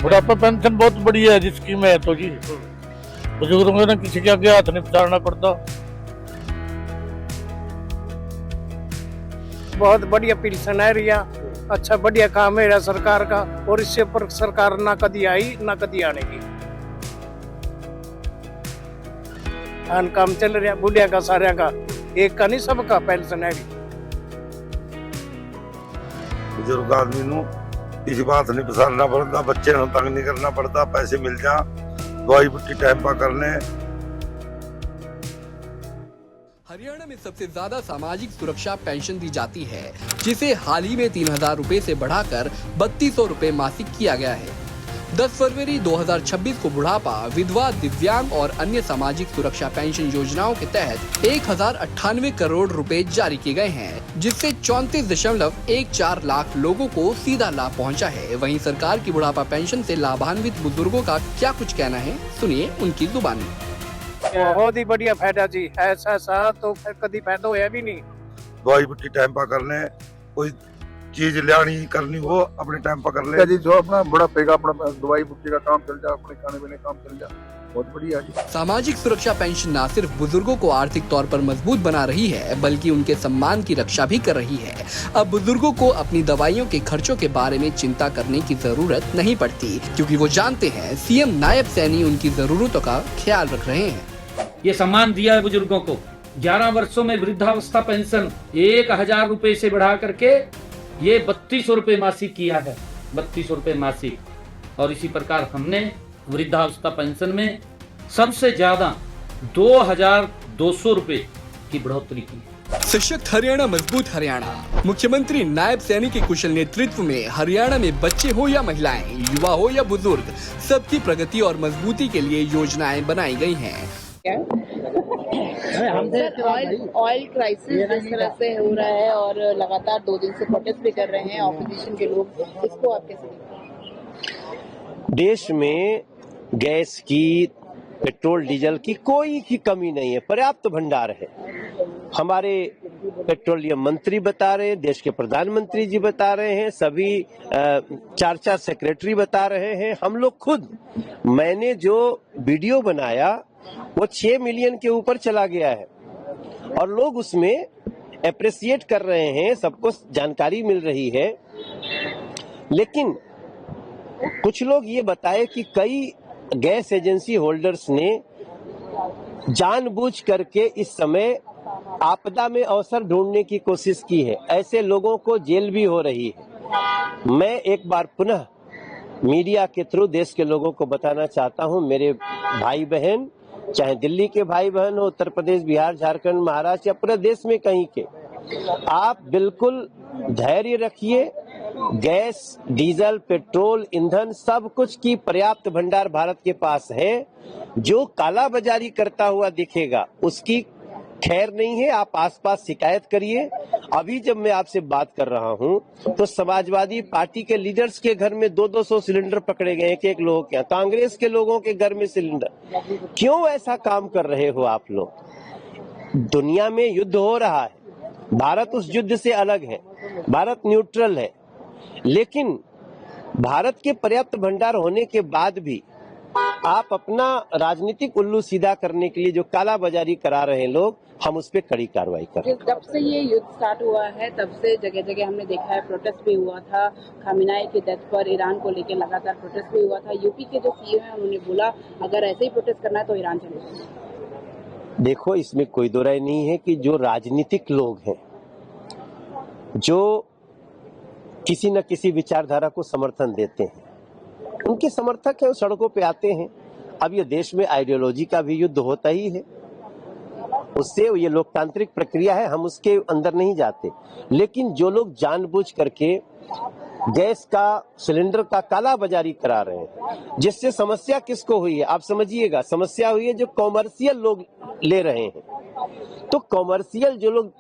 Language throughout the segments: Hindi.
बुढ़ापा पेंशन बहुत बढ़िया है जी, स्कीम है तो जी बुजुर्गों को ना किसी के आगे हाथ नहीं पसारना पड़ता। बहुत बढ़िया पेंशन है रिया, अच्छा बढ़िया काम है सरकार का, और इससे पर सरकार ना कभी आई ना कभी आने की। काम चल रहा बुढ़िया का सारे का, एक का नहीं सबका पेंशन है। बुजुर्ग आदमी नू किसी बात नहीं पसारना पड़ता, बच्चे ਨੂੰ तंग नहीं करना पड़ता, पैसे मिल जा, दवाई बुट्टी टाइम पर करने। हरियाणा में सबसे ज्यादा सामाजिक सुरक्षा पेंशन दी जाती है, जिसे हाल ही में 3000 रुपए से बढ़ाकर 3200 रुपए मासिक किया गया है। 10 फरवरी 2026 को बुढ़ापा, विधवा, दिव्यांग और अन्य सामाजिक सुरक्षा पेंशन योजनाओं के तहत 1098 करोड़ रुपए जारी किए गए हैं, जिससे 34.14 लाख लोगों को सीधा लाभ पहुंचा है। वहीं सरकार की बुढ़ापा पेंशन से लाभान्वित बुजुर्गों का क्या कुछ कहना है, सुनिए उनकी जुबानी। बहुत ही बढ़िया फायदा जी, ऐसा तो फिर कभी फायदा होया भी नहीं। दवाई बुट्टी टाइम पर करने, कोई चीज लानी करनी हो अपने टाइम पर कर ले जी, जो अपना बुढ़ापे का अपना दवाई बुट्टी का काम चल जाए, अपने खाने पीने का काम चल जाए, बहुत बढ़िया जी। सामाजिक सुरक्षा पेंशन न सिर्फ बुजुर्गों को आर्थिक तौर पर मजबूत बना रही है, बल्कि उनके सम्मान की रक्षा भी कर रही है। अब बुजुर्गों को अपनी दवाइयों के खर्चों के बारे में चिंता करने की जरूरत नहीं पड़ती, क्योंकि वो जानते हैं सीएम नायब सैनी उनकी जरूरतों का ख्याल रख रहे हैं। ये सम्मान दिया है बुजुर्गों को। 11 वर्षों में वृद्धावस्था पेंशन 1000 रुपए से बढ़ा करके ये 3200 रुपए मासिक किया है, 3200 रुपए मासिक। और इसी प्रकार हमने वृद्धावस्था पेंशन में सबसे ज्यादा 2200 रुपए की बढ़ोतरी की। सशक्त हरियाणा, मजबूत हरियाणा। मुख्यमंत्री नायब सैनी के कुशल नेतृत्व में हरियाणा में बच्चे हो या महिलाएं, युवा हो या बुजुर्ग, सबकी प्रगति और मजबूती के लिए योजनाएं बनाई गई हैं। ऑयल क्राइसिस जिस तरह से हो रहा है और लगातार 2 दिन से प्रोटेस्ट भी कर रहे हैं ऑपोजिशन के लोग, इसको आप कैसे देखते हैं? देश में गैस की, पेट्रोल डीजल की कोई की कमी नहीं है, पर्याप्त भंडार है। हमारे पेट्रोलियम मंत्री बता रहे हैं, देश के प्रधानमंत्री जी बता रहे हैं, सभी 4 सेक्रेटरी बता रहे हैं, हम लोग खुद। मैंने जो वीडियो बनाया वो 6 मिलियन के ऊपर चला गया है और लोग उसमें एप्रिसिएट कर रहे हैं, सबको जानकारी मिल रही है। लेकिन कुछ लोग ये बताए कि कई गैस एजेंसी होल्डर्स ने जानबूझ करके इस समय आपदा में अवसर ढूंढने की कोशिश की है, ऐसे लोगों को जेल भी हो रही है। मैं एक बार पुनः मीडिया के थ्रू देश के लोगों को बताना चाहता हूं, मेरे भाई बहन, चाहे दिल्ली के भाई बहन हो, उत्तर प्रदेश, बिहार, झारखंड, महाराष्ट्र या पूरे देश में कहीं के, आप बिल्कुल धैर्य रखिए। गैस, डीजल, पेट्रोल, ईंधन सब कुछ की पर्याप्त भंडार भारत के पास है। जो काला बाजारी करता हुआ दिखेगा उसकी खैर नहीं है, आप आसपास शिकायत करिए। अभी जब मैं आपसे बात कर रहा हूं तो समाजवादी पार्टी के लीडर्स के घर में 200 सिलेंडर पकड़े गए, एक लोगों के, कांग्रेस के लोगों के घर में सिलेंडर। क्यों ऐसा काम कर रहे हो आप लोग? दुनिया में युद्ध हो रहा है, भारत उस युद्ध से अलग है, भारत न्यूट्रल है, लेकिन भारत के पर्याप्त भंडार होने के बाद भी आप अपना राजनीतिक उल्लू सीधा करने के लिए जो काला बाजारी करा रहे हैं लोग, हम उस पर कड़ी कार्रवाई करें। जब से ये युद्ध स्टार्ट हुआ है तब से जगह जगह हमने देखा है, प्रोटेस्ट भी हुआ था। खामिनाई की डेथ पर ईरान को लेकर लगातार प्रोटेस्ट भी हुआ था। यूपी के जो सीएम हैं उन्होंने बोला अगर ऐसे ही प्रोटेस्ट करना है तो ईरान चले जाओ। देखो, इसमें कोई दो राय नहीं है कि जो राजनीतिक लोग हैं, जो किसी न किसी विचारधारा को समर्थन देते हैं, उनके समर्थक हैं, सड़कों पे आते हैं। अब ये देश में आइडियोलॉजी का भी युद्ध होता ही है, उससे ये लोकतांत्रिक प्रक्रिया है, हम उसके अंदर नहीं जाते। लेकिन जो लोग जानबूझ करके गैस का, सिलेंडर का काला बाजारी करा रहे हैं, जिससे समस्या किसको हुई है आप समझिएगा, समस्या हुई है जो कॉमर्शियल लोग ले रहे हैं। तो कॉमर्शियल जो लोग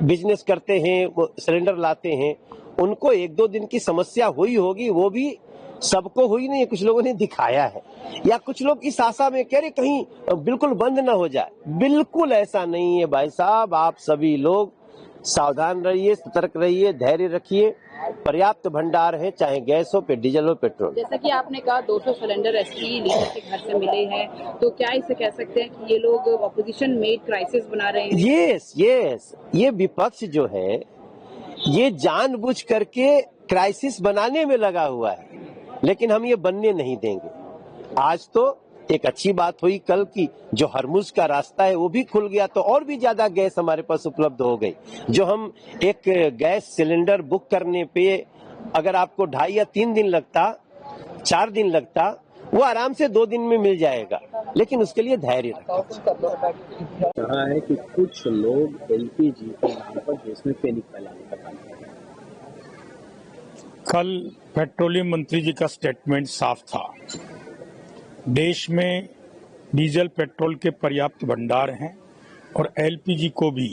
बिजनेस करते हैं, वो सिलेंडर लाते हैं, उनको 1-2 दिन की समस्या हुई होगी, वो भी सबको हुई नहीं है, कुछ लोगों ने दिखाया है, या कुछ लोग इस आशा में कह रहे कहीं बिल्कुल बंद ना हो जाए। बिल्कुल ऐसा नहीं है भाई साहब, आप सभी लोग सावधान रहिए, सतर्क रहिए, धैर्य रखिए। पर्याप्त भंडार है, चाहे गैस हो, पेट्रोल हो, पेट्रोल। जैसा कि आपने कहा 200 सिलेंडर एसपी लीडर के घर से मिले हैं, तो क्या इसे कह सकते हैं कि ये लोग ऑपोजिशन मेड क्राइसिस बना रहे हैं? यस, ये विपक्ष जो है ये जानबूझ करके क्राइसिस बनाने में लगा हुआ है, लेकिन हम ये बनने नहीं देंगे। आज तो एक अच्छी बात हुई कल की, जो हरमुज का रास्ता है वो भी खुल गया, तो और भी ज्यादा गैस हमारे पास उपलब्ध हो गई। जो हम एक गैस सिलेंडर बुक करने पे अगर आपको 2.5 या 3 दिन लगता, 4 दिन लगता, वो आराम से 2 दिन में मिल जाएगा, लेकिन उसके लिए धैर्य रखें। कहा है कि कुछ लोग एलपीजी के नाम पर देश में पैनिक फैलाने का काम कर रहे हैं। कल पेट्रोलियम मंत्री जी का स्टेटमेंट साफ था। देश में डीजल पेट्रोल के पर्याप्त भंडार हैं और एलपीजी को भी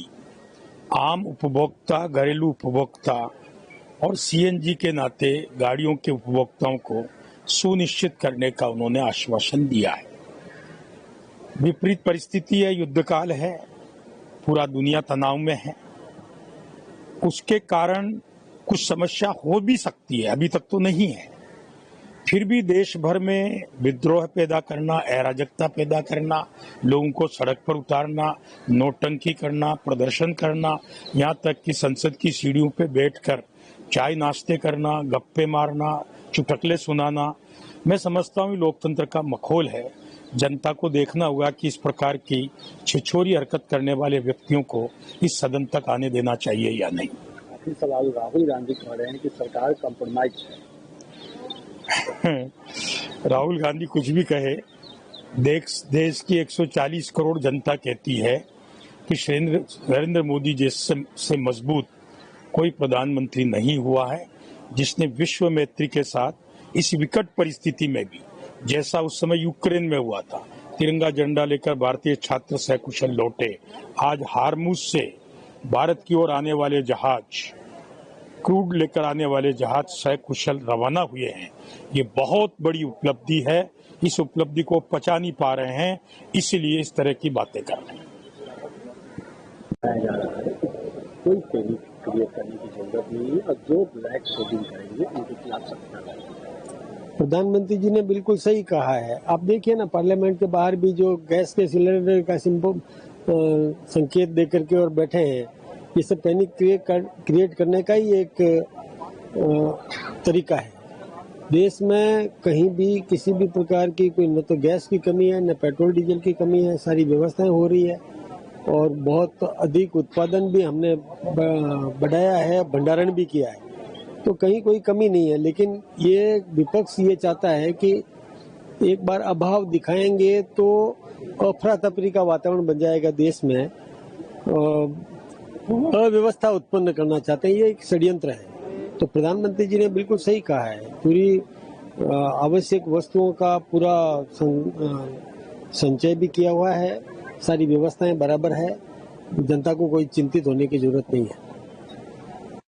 आम उपभोक्ता, घरेलू उपभोक्ता और सीएनजी के नाते गाड़ियों के उपभोक्ताओं को सुनिश्चित करने का उन्होंने आश्वासन दिया है। विपरीत परिस्थिति है, युद्धकाल है, पूरा दुनिया तनाव में है, उसके कारण कुछ समस्या हो भी सकती है, अभी तक तो नहीं है। फिर भी देश भर में विद्रोह पैदा करना, अराजकता पैदा करना, लोगों को सड़क पर उतारना, नोटंकी करना, प्रदर्शन करना, यहाँ तक कि संसद की सीढ़ियों पे बैठकर चाय नाश्ते करना, गप्पे मारना, चुटकुले सुनाना, मैं समझता हूँ लोकतंत्र का मखौल है। जनता को देखना होगा कि इस प्रकार की छिछोरी हरकत करने वाले व्यक्तियों को इस सदन तक आने देना चाहिए या नहीं। आखिरी सवाल, राहुल गांधी कह रहे हैं कि सरकार कॉम्प्रोमाइज है। राहुल गांधी कुछ भी कहे, देश की 140 करोड़ जनता कहती है कि नरेंद्र मोदी जैसे मजबूत कोई प्रधानमंत्री नहीं हुआ है, जिसने विश्व मैत्री के साथ इस विकट परिस्थिति में भी, जैसा उस समय यूक्रेन में हुआ था, तिरंगा झंडा लेकर भारतीय छात्र सकुशल लौटे। आज हारमुज से भारत की ओर आने वाले जहाज, क्रूड लेकर आने वाले जहाज सकुशल रवाना हुए हैं। ये बहुत बड़ी उपलब्धि है। इस उपलब्धि को पचा नहीं पा रहे हैं, इसीलिए इस तरह की बातें कर रहे हैं। कोई पैनिक क्रिएट करने की जरूरत नहीं है और जो ब्लैक शेडिंग करेंगे उनके खिलाफ सख्त कार्रवाई। प्रधानमंत्री जी ने बिल्कुल सही कहा है। आप देखिए ना, पार्लियामेंट के बाहर भी जो गैस के सिलेंडर का सिंबल संकेत दे करके और बैठे हैं, ये सब पैनिक क्रिएट करने का ही एक तरीका है। देश में कहीं भी किसी भी प्रकार की कोई न तो गैस की कमी है, न पेट्रोल डीजल की कमी है, सारी व्यवस्थाएं हो रही है और बहुत अधिक उत्पादन भी हमने बढ़ाया है, भंडारण भी किया है, तो कहीं कोई कमी नहीं है। लेकिन ये विपक्ष ये चाहता है कि एक बार अभाव दिखाएंगे तो अफरा तफरी का वातावरण बन जाएगा देश में, अव्यवस्था उत्पन्न करना चाहते हैं। ये एक षड्यंत्र है। तो प्रधानमंत्री जी ने बिल्कुल सही कहा है। पूरी आवश्यक वस्तुओं का पूरा संचय भी किया हुआ है, सारी व्यवस्थाएं बराबर है, जनता को कोई चिंतित होने की जरूरत नहीं है।